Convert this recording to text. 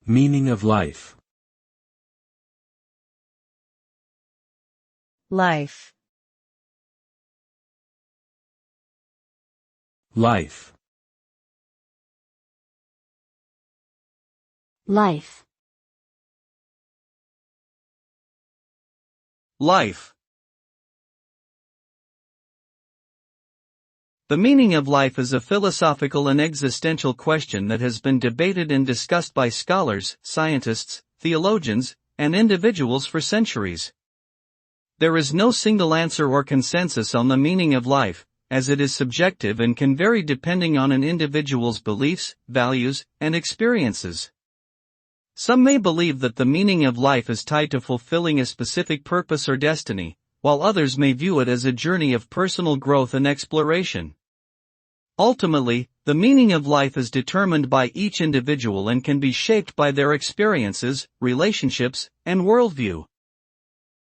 Meaning of life. Life. Life. Life. Life. The meaning of life is a philosophical and existential question that has been debated and discussed by scholars, scientists, theologians, and individuals for centuries. There is no single answer or consensus on the meaning of life, as it is subjective and can vary depending on an individual's beliefs, values, and experiences. Some may believe that the meaning of life is tied to fulfilling a specific purpose or destiny, while others may view it as a journey of personal growth and exploration. Ultimately, the meaning of life is determined by each individual and can be shaped by their experiences, relationships, and worldview.